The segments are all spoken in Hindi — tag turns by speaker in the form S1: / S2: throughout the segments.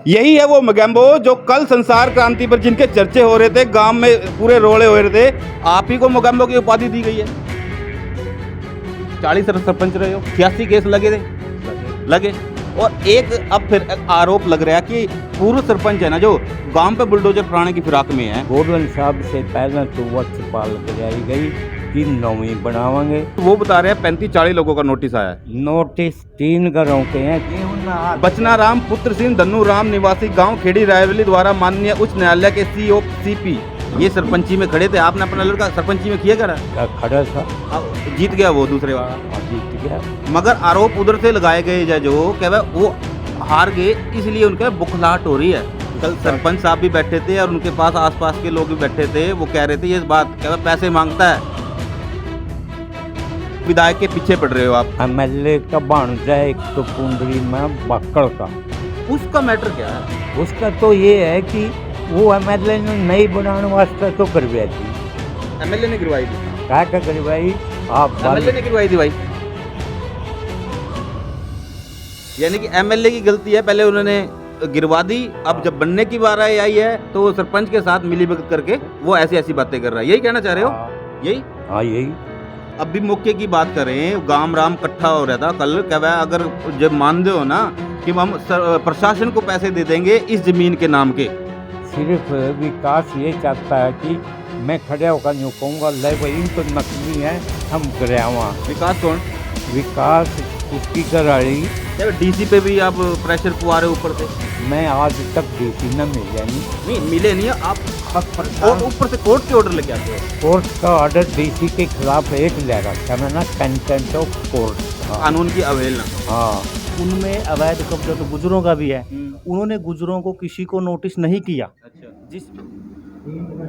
S1: यही है वो मोगेम्बो जो कल संसार क्रांति पर जिनके चर्चे हो रहे थे, गांव में पूरे रोले हो रहे थे। आप ही को मोगेम्बो की उपाधि दी गई है। 40 सरपंच रहे हो, 86 केस लगे थे, लगे। और एक अब फिर आरोप लग रहा है कि पूर्व सरपंच है ना, जो गांव पे बुलडोजर फराने की फिराक में है।
S2: गोल्डन साहब से पहले तो वक्त पाल कराई गई कि नौवीं बनावांगे।
S1: वो बता रहे हैं 35-40 लोगों का नोटिस आया है।
S2: नोटिस 3 घरों के हैं।
S1: बचना राम पुत्र सिंह धनु राम निवासी गांव खेड़ी रायवली द्वारा माननीय उच्च न्यायालय के COCP ये सरपंची में खड़े थे। आपने अपना लड़का सरपंची में किया करा,
S2: खड़ा था,
S1: जीत गया वो दूसरे वाला,
S2: जीत गया।
S1: मगर आरोप उधर से लगाए गए हैं जो कह वो हार गए, इसलिए उनका बुखलाहट हो रही है। कल सरपंच साहब भी बैठे थे और उनके पास आसपास के लोग भी बैठे थे। वो कह रहे थे ये बात, कह पैसे मांगता है। विधायक के पीछे पड़ रहे हो आप।
S2: MLA का भांजा एक तो कुंडली में बाकड़ का,
S1: उसका मैटर क्या है?
S2: उसका तो ये है कि वो MLA ने नहीं बनाने वास्ते तो करवाई थी।
S1: MLA ने गिरवाई थी?
S2: क्या करवाई? आप
S1: MLA ने गिरवाई थी भाई। यानी कि MLA की गलती है, पहले उन्होंने गिरवा दी। अब जब बनने की बार आई है तो वो सरपंच के साथ मिली भगत करके वो ऐसी ऐसी बातें कर रहा है। यही कहना चाह रहे हो? यही?
S2: हाँ यही।
S1: अब भी मौके की बात करें, गांव राम इकट्ठा हो रहा था कल। क्या अगर जब मानते हो ना कि हम प्रशासन को पैसे दे देंगे इस जमीन के नाम के,
S2: सिर्फ विकास ये चाहता है कि मैं खड़े होकर यूँ कहूँगा ले भाई तो नकली है, हम करावा।
S1: विकास कौन? विकास
S2: उसकी कराड़ी।
S1: DC पे भी आप प्रेशर पुआ रहे ऊपर से?
S2: मैं आज तक DC न मिले
S1: नहीं मिले नहीं आप, और ऊपर से कोर्ट के ऑर्डर लेके आते हो।
S2: कोर्ट का ऑर्डर DC के खिलाफ एक ले रखा मैंने, कंटेंट ऑफ कोर्ट,
S1: कानून की अवहेलना।
S2: हाँ,
S3: उनमें अवैध कब्जा तो गुजरों का भी है। उन्होंने गुजरों को किसी को नोटिस नहीं किया।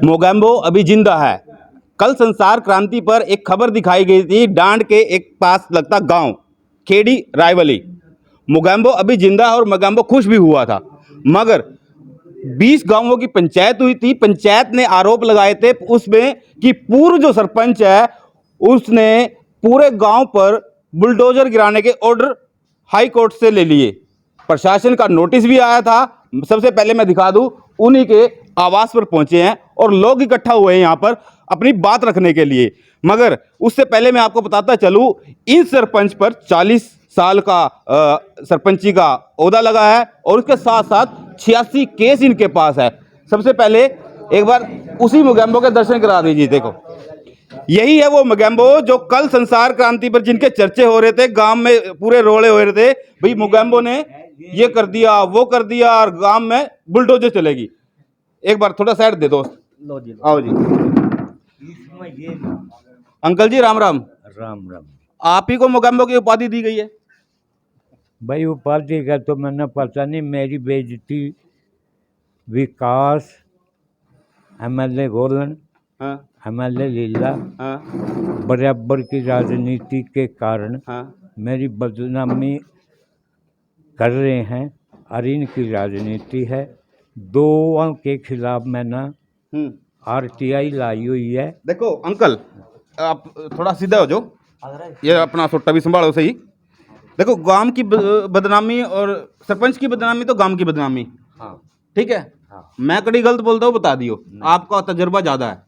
S1: मोगेम्बो अभी जिंदा है। कल संसार क्रांति पर एक खबर दिखाई गई थी, डांड के एक पास लगता गांव खेड़ी रायवली। मोगेम्बो अभी जिंदा है और मोगेम्बो खुश भी हुआ था, मगर 20 गांवों की पंचायत हुई थी। पंचायत ने आरोप लगाए थे उसमें कि पूर्व जो सरपंच है उसने पूरे गांव पर बुलडोजर गिराने के ऑर्डर हाई कोर्ट से ले लिए। प्रशासन का नोटिस भी आया था। सबसे पहले मैं दिखा दूं, उन्हीं के आवास पर पहुंचे हैं और लोग इकट्ठा हुए हैं यहां पर अपनी बात रखने के लिए। मगर उससे पहले मैं आपको बताता चलूं, इन सरपंच पर 40 साल का सरपंची का ओहदा लगा है और उसके साथ साथ 86 केस इनके पास है। सबसे पहले एक बार उसी मोगेम्बो के दर्शन करा दीजिए। देखो, यही है वो मोगेम्बो जो कल संसार क्रांति पर जिनके चर्चे हो रहे थे, गांव में पूरे रोले हो रहे थे, भाई मोगेम्बो ने ये कर दिया वो कर दिया और गांव में बुलडोजर चलेगी। एक बार थोड़ा साइड दे दोस्त,
S3: लो जी,
S1: आओ जी।
S2: इसमें ये
S1: अंकल जी राम राम।
S2: राम राम।
S1: आप ही को मोगेम्बो की उपाधि दी गई है?
S2: भाई उपाधि का तो मैंने पता नहीं, मेरी बेइज्जती विकास, MLA गोलन,
S1: हाँ
S2: MLA लीला
S1: हाँ
S2: बराबर की राजनीति के कारण
S1: हाँ।
S2: मेरी बदनामी कर रहे हैं और इनकी राजनीति है। 2 के खिलाफ मैंने RTI लाई हुई है।
S1: देखो अंकल, आप थोड़ा सीधा हो जाओ, ये अपना सोटा भी संभालो सही। देखो, गांव की बदनामी और सरपंच की बदनामी तो गांव की बदनामी।
S2: हाँ
S1: ठीक है।
S2: हाँ।
S1: मैं कड़ी गलत बोलता हूँ बता दियो, आपका तजर्बा ज्यादा है।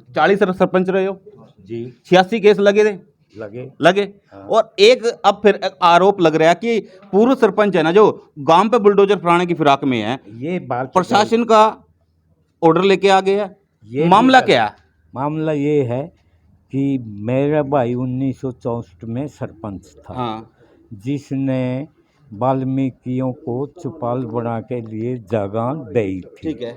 S1: 40 सरपंच रहे हो
S2: जी,
S1: 86 केस लगे थे, लगे।
S2: हाँ।
S1: और एक अब फिर आरोप लग रहा है कि पूर्व सरपंच है ना, जो गांव पे बुलडोजर फराने की फिराक में है,
S2: ये बात
S1: प्रशासन का ऑर्डर लेके आ गया।
S2: ये
S1: मामला
S2: भी
S1: क्या है?
S2: मामला ये है कि मेरा भाई 1964 में सरपंच था।
S1: हाँ
S2: जिसने वाल्मीकियों को चौपाल बना के लिए जगह दी थी।
S1: ठीक है।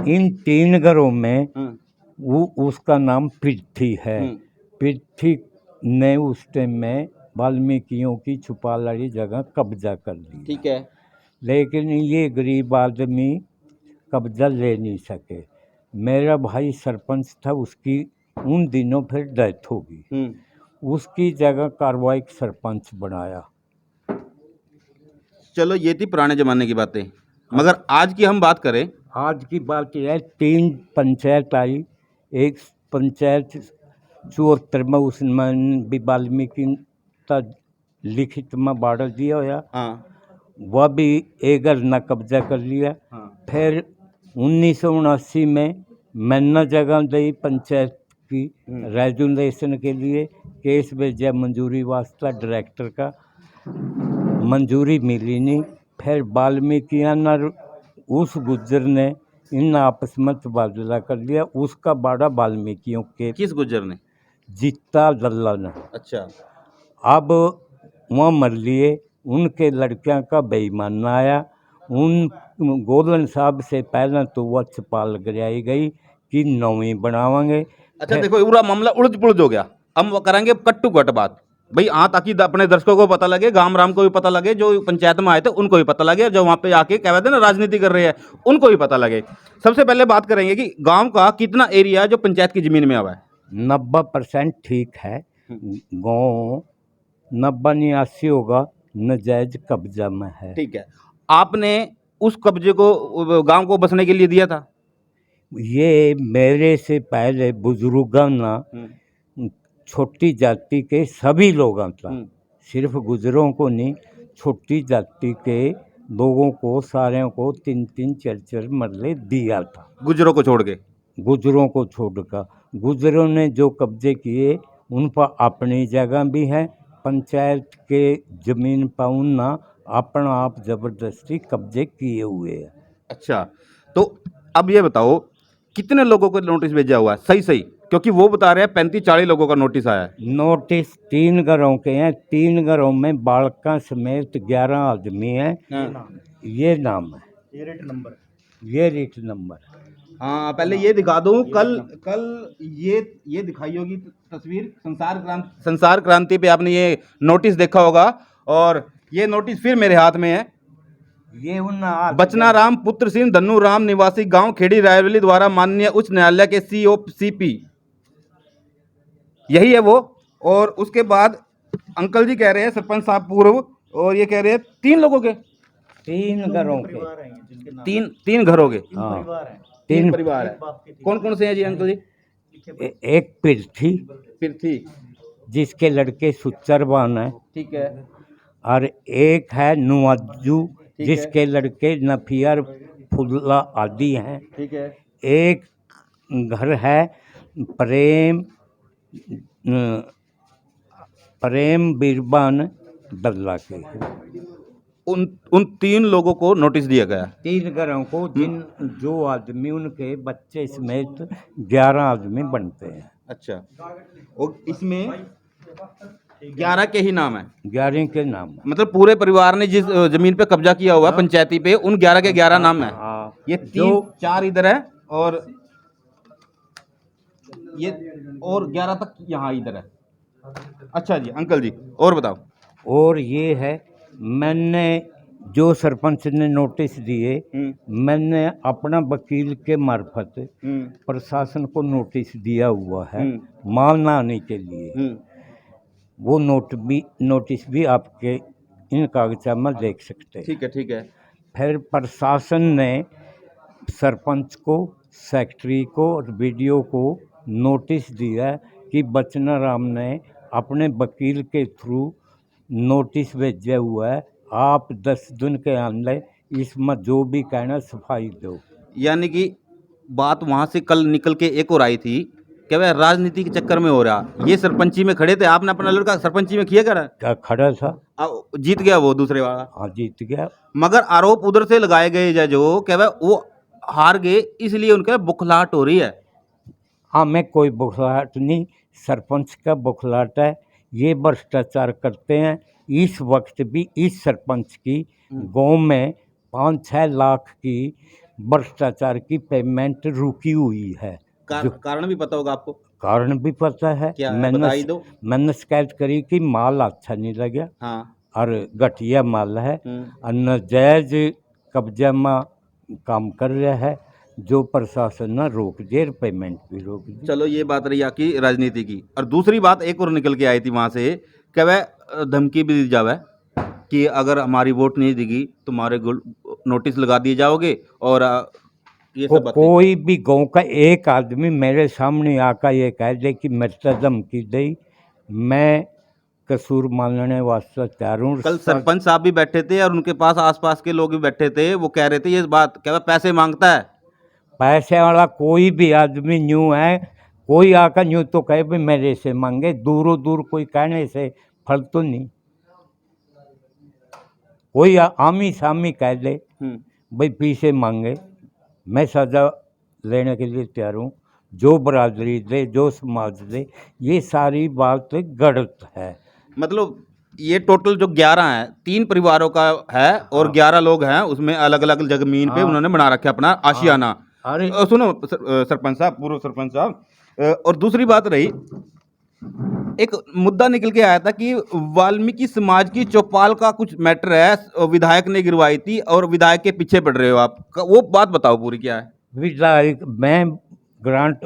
S2: इन 3 घरों में
S1: हाँ,
S2: वो उसका नाम पृथ्वी है। पृथ्वी ने उस टाइम में वाल्मीकियों की चौपाल वाली जगह कब्जा कर ली।
S1: ठीक है।
S2: लेकिन ये गरीब आदमी कब्जा ले नहीं सके। मेरा भाई सरपंच था, उसकी उन दिनों फिर डेथ हो गई। उसकी जगह कार्रवाई सरपंच बनाया।
S1: चलो ये थी पुराने जमाने की बातें, मगर आज की हम बात करें।
S2: आज की बात यह है, 3 पंचायत आई। एक पंचायत 74 में उसमें भी वाल्मीकि का लिखित में बाढ़ दिया होया।
S1: हाँ
S2: वह भी एगर न कब्जा कर लिया।
S1: हाँ।
S2: फिर 1979 में मैंने जगह दी पंचायत की रेजुलेशन के लिए, केस भेजा मंजूरी वास्ता डायरेक्टर का, मंजूरी मिली नहीं। फिर वाल्मीकियां ने उस गुज्जर ने इन आपस में तबादला कर लिया। उसका बाड़ा वाल्मीकियों के
S1: किस गुज्जर ने?
S2: जीता दल्ला ने।
S1: अच्छा।
S2: अब वहाँ मर लिए, उनके लड़कियां का बेईमाना आया। उन गोलन साहब से पहले तो वह चपाल गिराई गई कि नौवीं बनावांगे।
S1: अच्छा देखो, पूरा मामला उलझ पुलझ हो गया। हम वो करेंगे कट टू कट बात भाई, हाँ, ताकि अपने दर्शकों को पता लगे, गांव राम को भी पता लगे, जो पंचायत में आए थे उनको भी पता लगे, जो वहाँ पे आके कह रहे थे ना राजनीति कर रहे हैं उनको भी पता लगे। सबसे पहले बात करेंगे कि गांव का कितना एरिया है जो पंचायत की जमीन में आवा है?
S2: 90% ठीक है। गाँव 90-89 होगा नजायज कब्जा में है।
S1: ठीक है। आपने उस कब्जे को गांव को बसने के लिए दिया था?
S2: ये मेरे से पहले बुजुर्गों ने छोटी जाति के सभी लोगों का, सिर्फ गुजरों को नहीं, छोटी जाति के लोगों को सारे को 3-3 4-4 मरले दिया था।
S1: गुजरों को छोड़ के?
S2: गुजरों को छोड़कर। गुजरों ने जो कब्जे किए उन पर अपनी जगह भी है, पंचायत के जमीन पर उनना अपना आप जबरदस्ती कब्जे किए हुए हैं।
S1: अच्छा, तो अब ये बताओ कितने लोगों को नोटिस भेजा हुआ है? सही सही, क्योंकि वो बता रहे हैं 35-40 लोगों का नोटिस आया है।
S2: नोटिस 3 घरों के हैं। 3 घरों में बालका समेत 11 आदमी हैं। ये नाम है,
S3: ये रेट नंबर,
S2: ये रीट नंबर।
S1: हाँ, पहले ये दिखा दूं, कल ये दिखाई होगी तस्वीर। संसार क्रांति पे आपने ये नोटिस देखा होगा, और ये नोटिस फिर मेरे हाथ में है।
S2: ये उन
S1: बचना राम पुत्र सिंह धन्नू राम निवासी गांव खेड़ी रायवली द्वारा माननीय उच्च न्यायालय के COCP, यही है वो। और उसके बाद अंकल जी कह रहे हैं, सरपंच साहब पूर्व, और ये कह रहे हैं 3 लोगों के,
S2: 3 घरों के,
S3: परिवार हैं जिनके नाम,
S1: 3 घरों के,
S2: हाँ,
S3: परिवार हैं,
S1: 3 परिवार है। कौन कौन से हैं जी अंकल जी?
S2: एक पृथ्वी
S1: पृथ्वी,
S2: जिसके लड़के सुच्चरबान है,
S1: ठीक है,
S2: और एक है नुआजू
S1: है।
S2: जिसके लड़के नफियर फुल्ला आदि हैं।
S1: ठीक है।
S2: एक घर है प्रेम बीरबान दल्ला के।
S1: उन 3 लोगों को नोटिस दिया गया।
S2: 3 घरों को, जो आदमी उनके बच्चे समेत 11 आदमी बनते हैं।
S1: अच्छा, और इसमें 11 के ही नाम है?
S2: 11 के नाम है।
S1: मतलब पूरे परिवार ने जिस जमीन पे कब्जा किया हुआ है पंचायती पे, उन 11 के 11 नाम है।
S2: हाँ,
S1: ये 3-4 इधर है, और ये और 11 तक यहाँ इधर है। अच्छा जी, अंकल जी और बताओ।
S2: और ये है, मैंने जो सरपंच ने नोटिस दिए, मैंने अपना वकील के मार्फत प्रशासन को नोटिस दिया हुआ है मामला आने के लिए। वो नोटिस भी आपके इन कागजात में देख सकते हैं।
S1: ठीक है, ठीक है।
S2: फिर प्रशासन ने सरपंच को, सेक्रेटरी को और BDO को नोटिस दिया कि बचना राम ने अपने वकील के थ्रू नोटिस भेजा हुआ है, आप 10 दिन के अंदर इसमें जो भी कहना सफाई दो।
S1: यानी कि बात वहाँ से कल निकल के एक और आई थी कि वह राजनीति के चक्कर में हो रहा। ये सरपंची में खड़े थे, आपने अपना लड़का सरपंची में किया क्या
S2: खड़ा था?
S1: जीत गया वो दूसरे वाला?
S2: हाँ, जीत गया।
S1: मगर आरोप उधर से लगाए गए जो कि वो हार गए, इसलिए उनके बुखलाहट हो रही है।
S2: हाँ, मैं कोई बुखलाहट नहीं, सरपंच का बुखलाहट है। ये भ्रष्टाचार करते हैं। इस वक्त भी इस सरपंच की गांव में 5-6 लाख की भ्रष्टाचार की पेमेंट रुकी हुई है।
S1: कारण भी पता होगा आपको? कारण
S2: भी पता है।
S1: क्या है? बताइए दो।
S2: मैंने शिकायत करी कि माल अच्छा नहीं लगा,
S1: हाँ,
S2: और घटिया माल है, और नाजायज कब्जा में काम कर रहा है, जो प्रशासन ने रोक दिया, पेमेंट भी रोक दी।
S1: चलो ये बात रही आपकी राजनीति की। और दूसरी बात एक और निकल के आई थी वहाँ से कि वह धमकी भी दी जावे कि अगर हमारी वोट नहीं देगी तुम्हारे नोटिस लगा दिए जाओगे, और ये सब बातें।
S2: कोई भी गांव का एक आदमी मेरे सामने आकर ये कह दे कि मेरे से धमकी दी, मैं कसूर मानने वास्ते तैयार हूँ।
S1: कल सरपंच साहब भी बैठे थे और उनके पास आसपास के लोग भी बैठे थे, वो कह रहे थे ये बात, क्या पैसे मांगता है।
S2: पैसे वाला कोई भी आदमी न्यू है, कोई आकर न्यू तो कहे भी मेरे से मांगे, दूरों दूर कोई कहने से फल तो नहीं। कोई आमी सामी कह दे भाई पैसे मांगे, मैं सजा लेने के लिए तैयार हूँ। जो बरादरी दे, जो समाज दे, ये सारी बात गलत है।
S1: मतलब ये टोटल जो 11 है, 3 परिवारों का है और 11 लोग हैं, उसमें अलग अलग जमीन पे उन्होंने बना रखा है अपना आशियाना।
S2: अरे
S1: सुनो सरपंच साहब, पूर्व सरपंच साहब, और दूसरी बात रही, एक मुद्दा निकल के आया था कि वाल्मीकि समाज की चौपाल का कुछ मैटर है, विधायक ने गिरवाई थी और विधायक के पीछे पड़ रहे हो आप, वो बात बताओ पूरी क्या है।
S2: विधायक मैं ग्रांट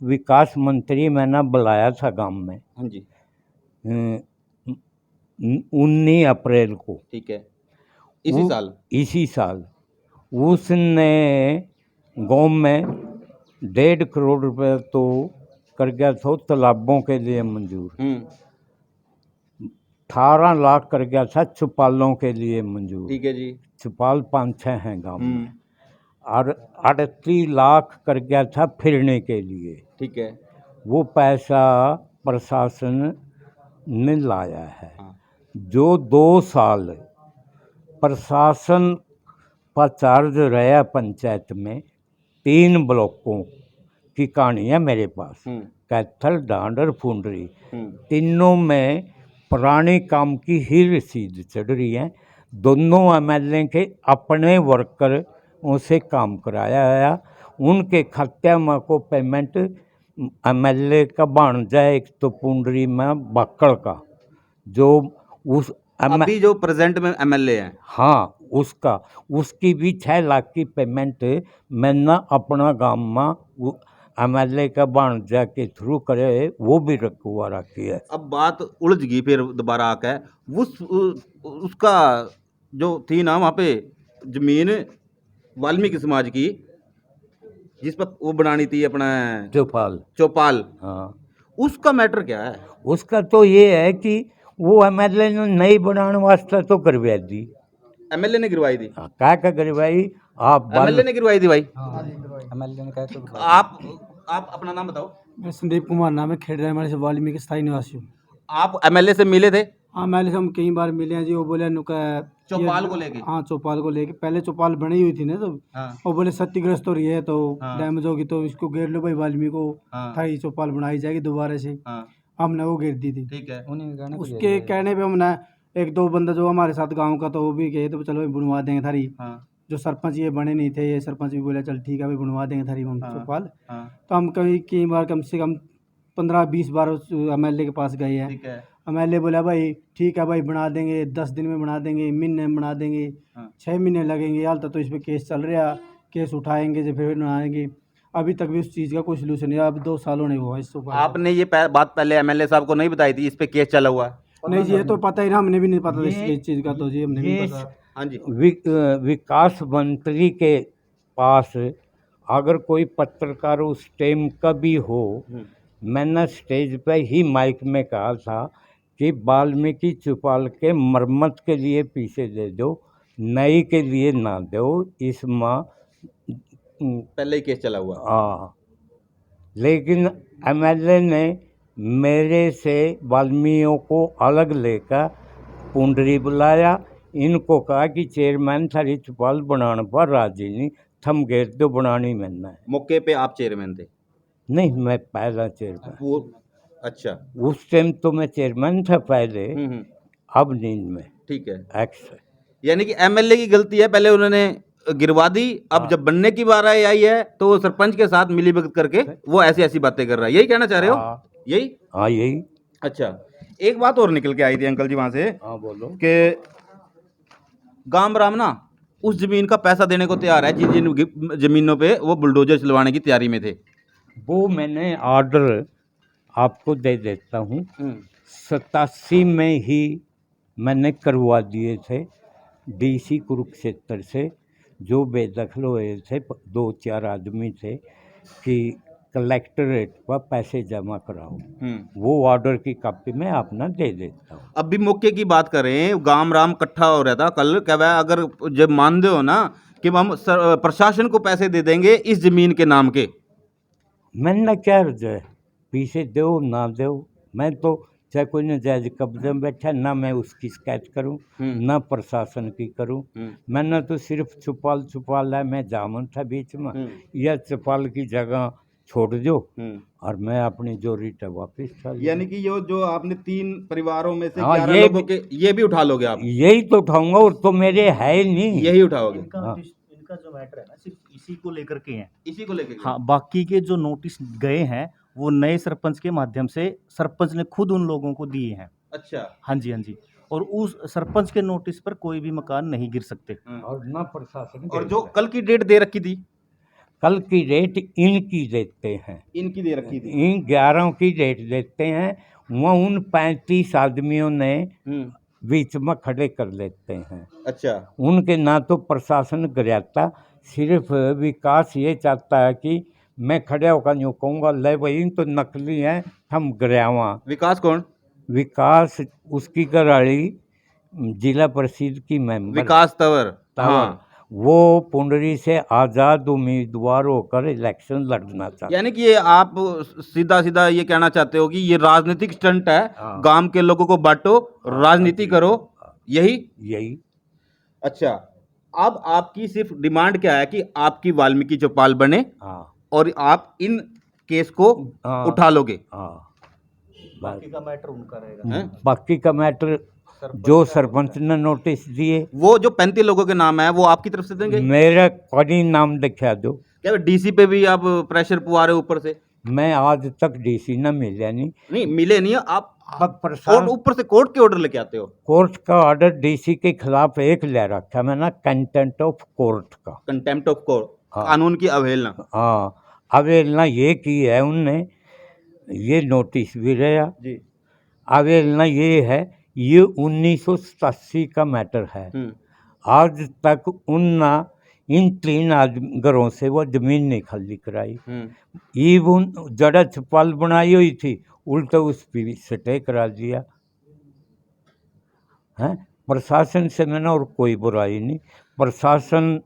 S2: विकास मंत्री मैंने बुलाया था गांव में
S1: हाँ जी,
S2: 19 अप्रैल को,
S1: ठीक है, इसी साल।
S2: इसी साल उसने गांव में 1.5 करोड़ रुपए तो कर गया था तालाबों के लिए मंजूर, 18 लाख कर गया था चौपालों के लिए मंजूर।
S1: ठीक है जी।
S2: चौपाल 5-6 हैं गांव में, और 38 लाख कर गया था फिरने के लिए।
S1: ठीक है।
S2: वो पैसा प्रशासन ने लाया है। जो 2 साल प्रशासन का चार्ज रहा पंचायत में, 3 ब्लॉकों की कहानी है मेरे पास, कैथल, डांड और फुंडरी, तीनों में पुराने काम की ही रसीद चढ़ रही है। दोनों एमएलए के अपने वर्कर उनसे काम कराया गया, उनके खाते में को पेमेंट एमएलए का बन जाए, एक तो पुंडरी में बाकड़ का जो उस
S1: अभी जो प्रेजेंट में एमएलए हैं,
S2: हाँ उसका, उसकी भी 6 लाख की पेमेंट मैंने अपना गांव में एमएलए का बन जा के थ्रू करे, वो भी रखवा रखी है।
S1: अब बात उलझ गई फिर दोबारा आके, उसका जो थी ना वहाँ पे जमीन वाल्मीकि समाज की, जिस पर वो बनानी थी अपना चौपाल,
S2: हाँ,
S1: उसका मैटर क्या है।
S2: उसका तो ये है कि वो एमएलए ने नई बनाने वास्ते तो करवा दी।
S1: एमएलए ने गिरवाई थी।
S2: क्या करवाई आप?
S1: एमएलए ने गिरवाई थी भाई।
S4: एमएलए ने कहा तो
S1: आप अपना नाम बताओ।
S4: मैं संदीप कुमार नाम है, खेड़ रहे से वाल्मीकि स्थायी निवासी हूँ।
S1: आप एमएलए से मिले थे?
S4: हाँ, एमएलए से हम कई बार मिले हैं जी। वो बोले
S1: चौपाल को लेके?
S4: हाँ, चौपाल को लेके। पहले चौपाल बनी हुई थी ना, तो वो बोले क्षतिग्रस्त हो रही है, तो डैमेज होगी, तो इसको घेर लो भाई, वाल्मीकि को थाई चौपाल बनाई जाएगी दोबारा से। हमने वो घेर दी थी। ठीक है। उसके कहने पे हमने 1-2 बंदा जो हमारे साथ गाँव का, तो वो भी गए, तो चलो भाई बनवा देंगे थारी। जो सरपंच ये बने नहीं थे, ये सरपंच भी बोले चल ठीक है भाई बनवा देंगे थारी हम चौपाल। तो हम कई बार कम से कम 15-20 बार एमएलए के पास गए हैं। एमएलए बोला भाई ठीक है भाई बना देंगे, 10 दिन में बना देंगे, महीने में बना देंगे, 6 महीने लगेंगे, हाल तो इस पर केस चल रहा, केस उठाएंगे जो फिर बनाएंगे। अभी तक भी उस चीज़ का कोई सोल्यूशन नहीं है। अब 2 साल होने हुआ इस चौपाल।
S1: आपने ये बात पहले एमएलए साहब को नहीं बताई थी, इस पे केस चला हुआ?
S4: नहीं जी, ये तो पता ही ना, हमने भी नहीं पता इस चीज़ का, तो जी हमने भी पता।
S1: हाँ जी।
S2: विकास मंत्री के पास अगर कोई पत्रकार उस टाइम का भी हो, मैंने स्टेज पे ही माइक में कहा था कि वाल्मीकि चौपाल के मरम्मत के लिए पैसे दे दो, नई के लिए ना दो। इस माह
S1: पहले ही केस चला हुआ।
S2: हाँ, लेकिन एमएलए ने मेरे से वाल्मीकियों को अलग लेकर पुंडरी बुलाया, इनको कहा कि चेयरमैन थारी चौपाल बनाने पर राजी नहीं, थम घेर दो, बनानी मैंने।
S1: मौके पे आप चेयरमैन थे?
S2: नहीं, मैं पहला चेयरमैन।
S1: वो अच्छा,
S2: उस टाइम तो मैं चेयरमैन था पहले, अब नींद में।
S1: ठीक है।
S2: एक्स है।
S1: यानी कि एमएलए की गलती है, पहले उन्होंने गिरवा दी, अब जब बनने की बार आई है तो वो सरपंच के साथ मिली भगत करके वो ऐसी ऐसी बातें कर रहा है, यही कहना चाह रहे हो? यही?
S2: हाँ यही।
S1: अच्छा, एक बात और निकल के आई थी अंकल जी वहां से।
S2: हाँ बोलो।
S1: कि गाम राम ना उस जमीन का पैसा देने को तैयार है, जिन जिन जमीनों पे वो बुलडोजर चलवाने की तैयारी में थे।
S2: वो मैंने ऑर्डर आपको दे देता हूँ। 87 में ही मैंने करवा दिए थे डीसी कुरुक्षेत्र से, जो बेदखल हुए थे 2-4 आदमी थे, कि कलेक्टरेट पर पैसे जमा कराओ, वो ऑर्डर की कॉपी मैं अपना दे देता हूँ।
S1: अब भी मौके की बात करें, गांव राम इकट्ठा हो रहा था कल, क्या वह अगर जब मानते हो ना कि हम प्रशासन को पैसे दे देंगे इस जमीन के नाम के,
S2: मैंने क्या अर्ज है, पीछे दो ना दो, मैं तो चाहे कोई नाजायज कब्जे में बैठा ना मैं उसकी शिकायत करूं ना प्रशासन की करूं। मैंने तो सिर्फ छुपाल है, मैं जामन था बीच में, यह छुपाल की जगह छोड़ दो और मैं अपनी जो रीट है वापस चल।
S1: यानी कि ये जो आपने 3 परिवारों में से
S2: हाँ,
S1: 11
S2: ये
S1: लोगों के ये भी उठा लोगे आप?
S2: यही तो उठाऊंगा, और तो मेरे है ही नहीं।
S1: यही उठाओगे?
S3: इनका जो मैटर है ना सिर्फ इसी को लेकर के हैं।
S1: इसी को लेके?
S3: हाँ, बाकी के जो नोटिस गए हैं वो नए सरपंच के माध्यम से सरपंच ने खुद उन लोगों को दिए हैं।
S1: अच्छा।
S3: हाँ जी, हाँ जी। और उस सरपंच के नोटिस पर कोई भी मकान नहीं गिर सकते।
S2: और ना प्रशासन।
S1: और जो कल की डेट दे रखी थी,
S2: कल की रेट इनकी देते हैं,
S1: इनकी दे रखी थी,
S2: इन 11 की रेट देते हैं, वो उन 35 आदमियों ने बीच में खड़े कर लेते हैं।
S1: अच्छा।
S2: उनके ना तो प्रशासन गिराता, सिर्फ विकास ये चाहता है कि मैं खड़े होकर यूँ कहूँगा ले भाई तो नकली हैं, हम गिरावा।
S1: विकास कौन?
S2: विकास उसकी कराड़ी जिला परिषद की मेंबर
S1: विकास तंवर। हाँ।
S2: वो पुंडरी से आज़ाद उम्मीदवार होकर इलेक्शन लड़ना चाहते।
S1: यानी कि ये आप सीधा सीधा ये कहना चाहते हो कि ये राजनीतिक स्टंट है, गांव के लोगों को बांटो, राजनीति करो, यही? अच्छा, अब आपकी सिर्फ डिमांड क्या है कि आपकी वाल्मीकि चौपाल बने और आप इन केस को उठा लोगे?
S3: बाकी का मैटर उनका रहेगा।
S2: बाकी का मैटर जो सरपंच ने नोटिस दिए,
S1: वो जो 35 लोगों के नाम है वो आपकी तरफ से देंगे?
S2: मेरा कहीं नाम दिखा दो।
S1: क्या डीसी पे भी आप प्रेशर पुआ रहे हो ऊपर से?
S2: मैं आज तक डीसी न मिला
S1: नहीं मिले नहीं आप
S2: प्रशासन
S1: ऊपर से कोर्ट के ऑर्डर लेके आते हो?
S2: कोर्ट का ऑर्डर डीसी के खिलाफ एक ले रखा मैंने, कंटेम्प्ट ऑफ कोर्ट का।
S1: कंटेम्प्ट ऑफ कोर्ट, कानून की अवहेलना।
S2: हाँ, अवहेलना ये की है उनने, ये नोटिस भी रहा जी। अवहेलना ये है, ये 1987 का मैटर है, आज तक उनना इन 3 घरों से वो जमीन नहीं खाली कराई। इवन जड़ा छपाल बनाई हुई थी उल्टा उस पर स्टे करा दिया है। प्रशासन से मैंने और कोई बुराई नहीं, प्रशासन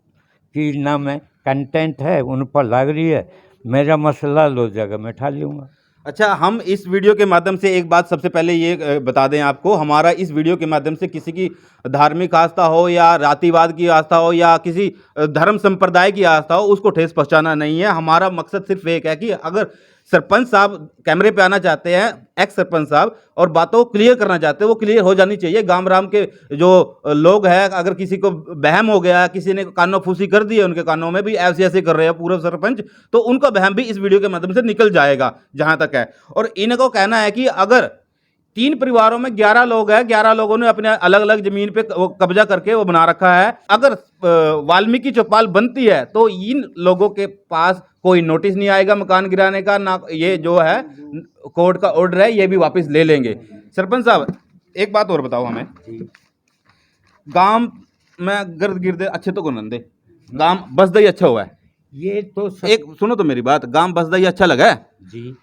S2: की ना मैं कंटेंट है उन पर लग रही है, मेरा मसला लो जगह मैं उठा लूँगा।
S1: अच्छा, हम इस वीडियो के माध्यम से एक बात सबसे पहले ये बता दें आपको, हमारा इस वीडियो के माध्यम से किसी की धार्मिक आस्था हो या जातिवाद की आस्था हो या किसी धर्म संप्रदाय की आस्था हो, उसको ठेस पहुंचाना नहीं है। हमारा मकसद सिर्फ एक है कि अगर सरपंच साहब कैमरे पे आना चाहते हैं, एक्स सरपंच साहब, और बातों को क्लियर करना चाहते हैं, वो क्लियर हो जानी चाहिए। गांव राम के जो लोग हैं, अगर किसी को बहम हो गया, किसी ने कानों फूसी कर दी है, उनके कानों में भी ऐसे ऐसे कर रहे हैं पूर्व सरपंच, तो उनका बहम भी इस वीडियो के माध्यम से निकल जाएगा जहां तक है। और इनको कहना है कि अगर 3 परिवारों में 11 लोग हैं, 11 लोगों ने अपने अलग अलग जमीन पे कब्जा करके वो बना रखा है, अगर वाल्मीकि चौपाल बनती है तो इन लोगों के पास कोई नोटिस नहीं आएगा मकान गिराने का, ना ये जो है कोर्ट का ऑर्डर है ये भी वापस ले लेंगे। सरपंच साहब, एक बात और बताओ हमें, गांव में गर्द गिरदे अच्छे तो को नंदे, गांव बसदा ही अच्छा हुआ है?
S2: ये तो
S1: एक सुनो तो मेरी बात, गांव बसदा ही अच्छा लगा है
S2: जी।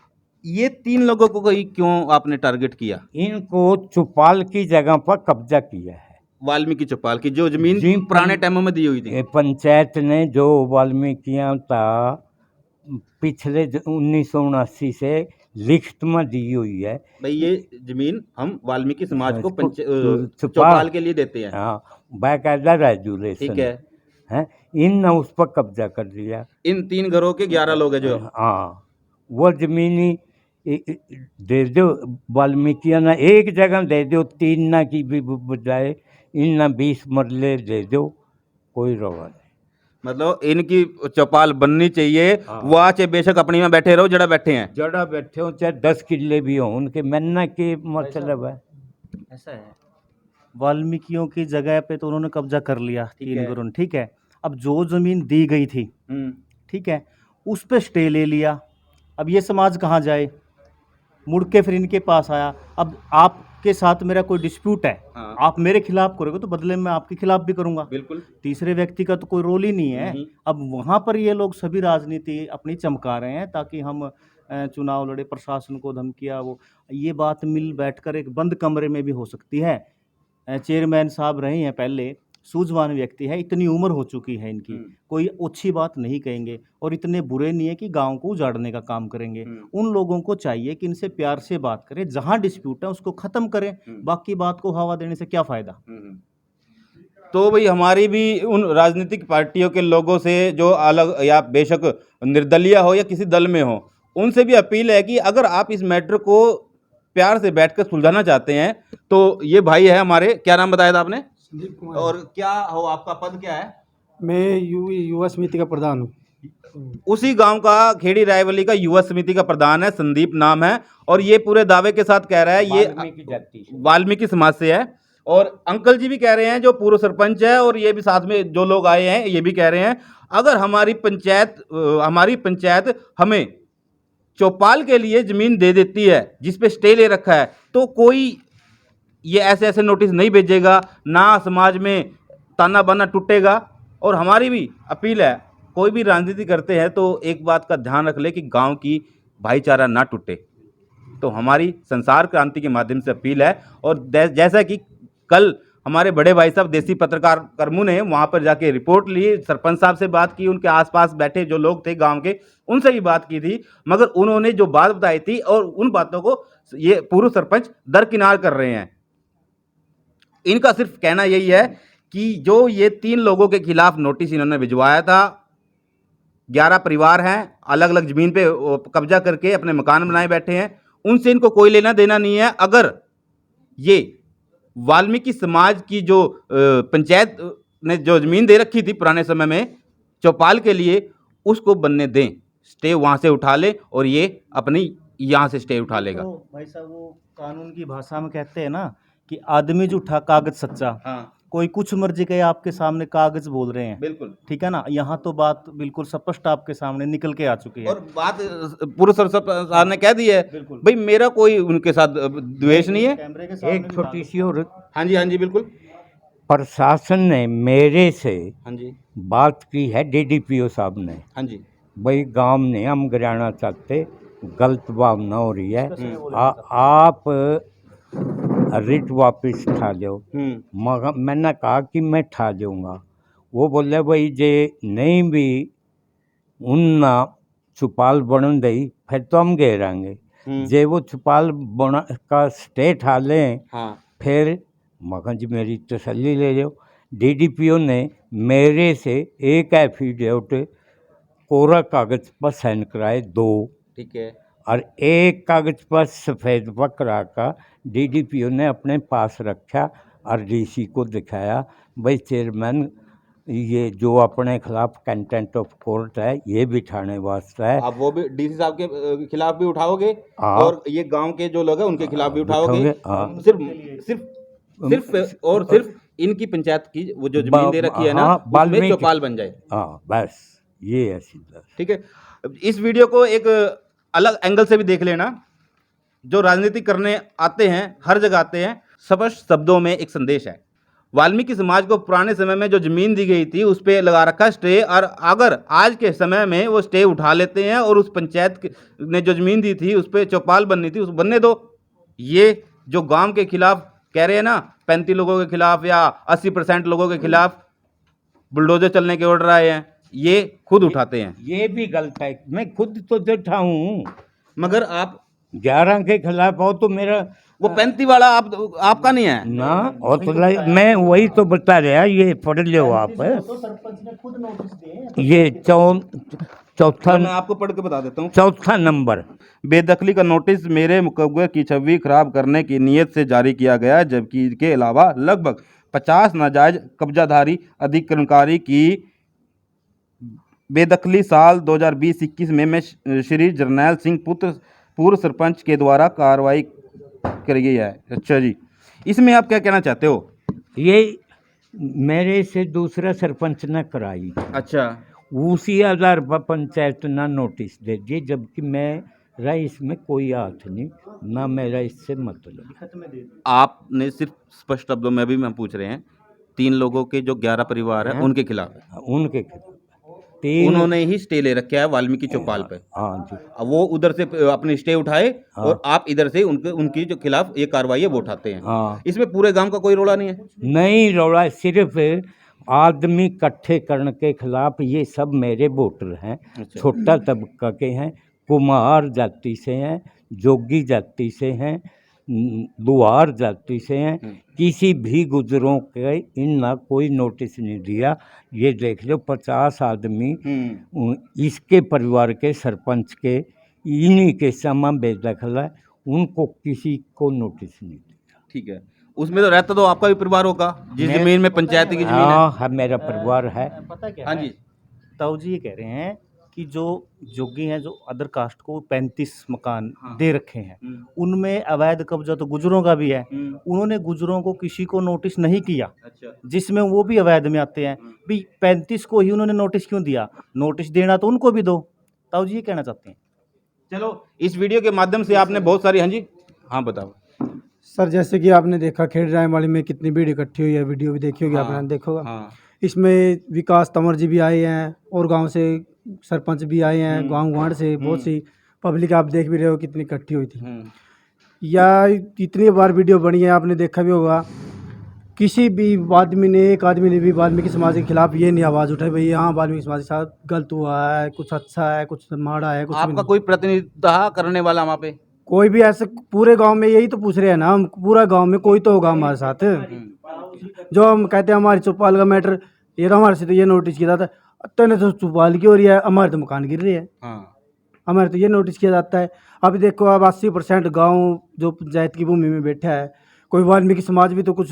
S1: ये 3 लोगों को क्यों आपने टारगेट किया?
S2: इनको चौपाल की जगह पर कब्जा किया है,
S1: वाल्मीकि चौपाल की जो जमीन पुराने टाइमों में दी हुई थी।
S2: पंचायत ने जो वाल्मीकियां था पिछले 1979 से लिखित में दी हुई है,
S1: भाई ये जमीन हम वाल्मीकि समाज को चौपाल के लिए देते हैं।
S2: हाँ, बाकायदा रेजुलेशन है। इन ने उस पर कब्जा कर लिया।
S1: इन 3 घरों के 11 लोग हैं जो,
S2: हाँ, वो जमीनी दे दो वाल्मीकिया ना, एक जगह दे दो, 3 ना की भी बजाय इन ना 20 मरले दे दो, कोई रवा नहीं।
S1: मतलब इनकी चौपाल बननी चाहिए। वो चाहे बेशक अपनी में बैठे रहो, जड़ा बैठे हैं,
S2: जड़ा बैठे हो, चाहे 10 किले भी हो, उनके मन्ना के मतलब है।
S3: ऐसा है, वाल्मीकियों की जगह पे तो उन्होंने कब्जा कर लिया 3 घरों, ठीक है। अब जो जमीन दी गई थी, ठीक है, उस पे स्टे ले लिया। अब ये समाज कहाँ जाए? मुड़ के फिर इनके पास आया। अब आपके साथ मेरा कोई डिस्प्यूट है,
S1: हाँ।
S3: आप मेरे खिलाफ करोगे तो बदले में मैं आपके खिलाफ भी करूंगा।
S1: बिल्कुल।
S3: तीसरे व्यक्ति का तो कोई रोल ही नहीं है। अब वहां पर ये लोग सभी राजनीति अपनी चमका रहे हैं ताकि हम चुनाव लड़े, प्रशासन को धमकियां, वो ये बात मिल बैठकर एक बंद कमरे में भी हो सकती है। चेयरमैन साहब रहे हैं पहले, सूझवान व्यक्ति है, इतनी उम्र हो चुकी है इनकी, कोई अच्छी बात नहीं कहेंगे और इतने बुरे नहीं है कि गांव को उजाड़ने का काम करेंगे। उन लोगों को चाहिए कि इनसे प्यार से बात करें, जहां डिस्प्यूट है उसको खत्म करें, बाकी बात को हवा देने से क्या फायदा।
S1: तो भाई हमारी भी उन राजनीतिक पार्टियों के लोगों से जो अलग या बेशक निर्दलीय हो या किसी दल में हो, उनसे भी अपील है कि अगर आप इस मैटर को प्यार से बैठकर सुलझाना चाहते हैं तो ये भाई है हमारे, क्या नाम बताया था आपने?
S4: संदीप कुमार।
S1: और क्या हो, आपका पद क्या है?
S4: मैं युवा समिति का प्रधान हूँ।
S1: उसी गांव का, खेड़ी रायवली का युवा समिति का प्रधान है, संदीप नाम है। और ये पूरे दावे के साथ कह रहा है ये वाल्मीकि समाज से है। और अंकल जी भी कह रहे हैं जो पूर्व सरपंच है, और ये भी साथ में जो लोग आए हैं ये भी कह रहे हैं अगर हमारी पंचायत हमें चौपाल के लिए जमीन दे देती है जिस पे स्टे ले रखा है, तो कोई ये ऐसे ऐसे नोटिस नहीं भेजेगा, ना समाज में ताना बाना टूटेगा। और हमारी भी अपील है, कोई भी राजनीति करते हैं तो एक बात का ध्यान रख ले कि गांव की भाईचारा ना टूटे। तो हमारी संसार क्रांति के माध्यम से अपील है। और जैसा कि कल हमारे बड़े भाई साहब देसी पत्रकार कर्मू ने वहाँ पर जाके रिपोर्ट ली, सरपंच साहब से बात की, उनके आसपास बैठे जो लोग थे गांव के उनसे भी बात की थी, मगर उन्होंने जो बात बताई थी और उन बातों को ये पूर्व सरपंच दरकिनार कर रहे हैं। इनका सिर्फ कहना यही है कि जो ये 3 लोगों के खिलाफ नोटिस इन्होंने भिजवाया था, 11 परिवार हैं, अलग अलग जमीन पे कब्जा करके अपने मकान बनाए बैठे हैं, उनसे इनको कोई लेना देना नहीं है। अगर ये वाल्मीकि समाज की जो पंचायत ने जो जमीन दे रखी थी पुराने समय में चौपाल के लिए, उसको बनने दें, स्टे वहाँ से उठा ले और ये अपनी यहाँ से स्टे उठा लेगा।
S3: तो भाई साहब वो कानून की भाषा में कहते हैं ना कि आदमी झूठा कागज सच्चा। हाँ। कोई कुछ मर्जी के आपके सामने कागज बोल रहे हैं, बिल्कुल ठीक है ना। यहाँ तो बात बिल्कुल स्पष्ट आपके सामने निकल के आ चुकी है।
S1: और बात पूर्व सरपंच ने कह दी है, भाई मेरा कोई उनके साथ द्वेष नहीं है।
S3: कैमरे के सामने
S2: एक छोटी सी और,
S1: हाँ जी बिल्कुल।
S2: प्रशासन ने मेरे से
S1: हाँ जी
S2: बात की है, डीडीपीओ साहब ने,
S1: हाँ जी,
S2: भाई गांव में हम गिराना चाहते, गलत भावना हो रही है, आप रिट वापस ठा लो। मैंने कहा कि मैं ठा दूँगा। वो बोले भाई जे नहीं भी उनना चुपाल बन गई फिर तो हम घेरांगे, जे वो चुपाल बना का स्टे ठा लें फिर मगर जी मेरी तसल्ली ले लो। डीडीपीओ ने मेरे से एक एफिडेविट कोरा कागज पर साइन कराए 2, ठीक है, और एक कागज पर सफ़ेद पकड़ा का डीडीपीओ ने अपने पास रखा और डीसी को दिखाया, भाई चेयरमैन ये जो अपने खिलाफ कंटेंट ऑफ कोर्ट है ये बिठाने वास्ते है।
S1: आप वो भी डीसी साहब के खिलाफ भी उठाओगे और ये गांव के जो लोग हैं उनके खिलाफ भी उठाओगे। सिर्फ इनकी पंचायत की वो जो जमीन दे रखी है ना, उसमें चौपाल बन जाए।
S2: हाँ बस ये है सीधा।
S1: ठीक है, इस वीडियो को एक अलग एंगल से भी देख लेना। जो राजनीति करने आते हैं, हर जगह आते हैं, स्पष्ट शब्दों में एक संदेश है। वाल्मीकि समाज को पुराने समय में जो जमीन दी गई थी उस पर लगा रखा स्टे, और अगर आज के समय में वो स्टे उठा लेते हैं और उस पंचायत ने जो जमीन दी थी उस पर चौपाल बननी थी, उस बनने दो। ये जो गांव के खिलाफ कह रहे हैं ना, 35 लोगों के खिलाफ या 80% लोगों के खिलाफ बुलडोजर चलने के ऑर्डर आए हैं, ये खुद उठाते हैं।
S2: ये भी गलत है, मैं खुद तो बैठा हूँ,
S1: मगर आप
S2: 11 के खिलाफ हो तो मेरा
S1: वो 35 वाला आपका नहीं है
S2: ना। और तो मैं वही तो बता रहा, ये पढ़ लो आप।
S3: तो सरपंच ने खुद नोटिस दिए।
S2: ये चौथा
S1: मैं आपको पढ़ के बता देता हूँ।
S2: चौथा नंबर,
S1: बेदखली का नोटिस मेरे मुकव्वे की छवि खराब करने की नीयत से जारी किया गया है, जबकि इसके अलावा लगभग 50 नाजायज कब्जाधारी अधिकरणकारी की बेदखली साल 2020-21 में मैं श्री जरनैल सिंह पुत्र पूर्व सरपंच के द्वारा कार्रवाई करी गई है। अच्छा जी, इसमें आप क्या कहना चाहते हो?
S2: ये मेरे से दूसरा सरपंच ने कराई।
S1: अच्छा,
S2: उसी आधार पर पंचायत ना नोटिस दे दी, जबकि मैं रहा इसमें कोई हाथ नहीं, ना मेरा इससे मतलब।
S1: आपने सिर्फ स्पष्ट शब्दों में अभी हम पूछ रहे हैं, 3 लोगों के जो 11 परिवार है
S2: हैं?
S1: उनके खिलाफ है।
S2: उनके खिलाफ 3।
S1: उन्होंने ही स्टे ले रखा है वाल्मीकि चौपाल पे।
S2: हाँ जी।
S1: अब वो उधर से अपनी स्टे उठाए
S2: हाँ।
S1: और आप इधर से उनकी जो खिलाफ ये कार्रवाई है वो उठाते हैं।
S2: हाँ।
S1: इसमें पूरे गांव का कोई रोड़ा नहीं है?
S2: नहीं रोड़ा, सिर्फ आदमी इकट्ठे करने के खिलाफ। ये सब मेरे वोटर हैं,
S1: अच्छा।
S2: छोटा तबका के हैं, कुम्हार जाति से हैं, जोगी जाति से हैं, लुहार जाति से हैं। किसी भी गुजरों के इन ना कोई नोटिस नहीं दिया। ये देख लो 50 आदमी इसके परिवार के सरपंच के इन्हीं के समा बेदखल है, उनको किसी को नोटिस नहीं दिया।
S1: ठीक है, उसमें तो रहता तो आपका भी परिवार होगा, जिस जमीन में पंचायती की जमीन है।
S2: हाँ, मेरा परिवार है।
S3: पता क्या
S1: हाँ
S3: है?
S1: जी।
S3: ताऊ जी ये कह रहे हैं कि जो जोगी हैं, जो अदर कास्ट को 35 मकान
S1: हाँ।
S3: दे रखे हैं, उनमें अवैध कब्जा तो गुजरों का भी है। उन्होंने गुजरों को किसी को नोटिस नहीं किया,
S1: अच्छा।
S3: जिसमें वो भी अवैध में आते हैं। भी 35 को ही उन्होंने नोटिस क्यों दिया? नोटिस देना तो उनको भी दो। ताऊ जी ये कहना चाहते हैं।
S1: चलो, इस वीडियो के माध्यम से आपने बहुत सारी, हाँ जी, हाँ बताओ।
S4: सर जैसे कि आपने देखा खेड़ रायमाली में कितनी भीड़ इकट्ठी हुई है, वीडियो भी देखी होगी आपने, देखोगा।
S1: हाँ।
S4: इसमें विकास तंवर जी भी आए हैं और गांव से सरपंच भी आए हैं, गांव गांड से बहुत सी पब्लिक आप देख भी रहे हो कितनी इकट्ठी हुई थी। या इतनी बार वीडियो बनी है, आपने देखा भी होगा, किसी भी आदमी ने, एक आदमी ने भी वाल्मीकि समाज के खिलाफ ये नहीं आवाज़ उठाई भाई हाँ वाल्मीकि समाज के साथ गलत हुआ है, कुछ अच्छा है, कुछ माड़ा है, कुछ भी
S1: आपका
S4: नहीं।
S1: कोई प्रतिनिधित्व करने वाला वहाँ पे?
S4: कोई भी ऐसे पूरे गांव में यही तो पूछ रहे हैं ना हम, पूरा गांव में कोई तो होगा हमारे साथ। जो हम कहते हैं हमारी चौपाल का मैटर, ये तो हमारे से तो ये नोटिस किया जाता है, तेने तो चौपाल की हो रही है, हमारे तो मकान गिर रही है, हमारे तो ये नोटिस किया जाता है। अभी देखो अब 80% गाँव जो पंचायत की भूमि में बैठा है, कोई वाल्मीकि समाज भी तो कुछ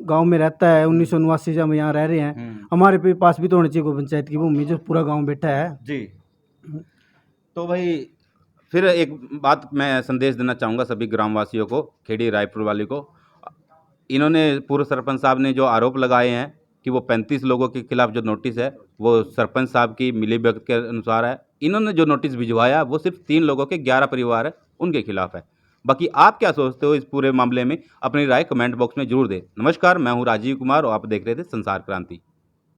S4: गांव में रहता है। 1989 से हम यहाँ रह रहे हैं, हमारे पास भी तो होनी चाहिए कोई पंचायत की भूमि जो पूरा गाँव बैठा है
S1: जी। तो भाई फिर एक बात मैं संदेश देना चाहूँगा सभी ग्रामवासियों को, खेड़ी रायपुर वाली को। इन्होंने पूर्व सरपंच साहब ने जो आरोप लगाए हैं कि वो 35 लोगों के खिलाफ जो नोटिस है वो सरपंच साहब की मिलीभगत के अनुसार है। इन्होंने जो नोटिस भिजवाया वो सिर्फ 3 लोगों के 11 परिवार है उनके खिलाफ है। बाकी आप क्या सोचते हो इस पूरे मामले में, अपनी राय कमेंट बॉक्स में जरूर दें। नमस्कार, मैं हूँ राजीव कुमार और आप देख रहे थे संसार क्रांति।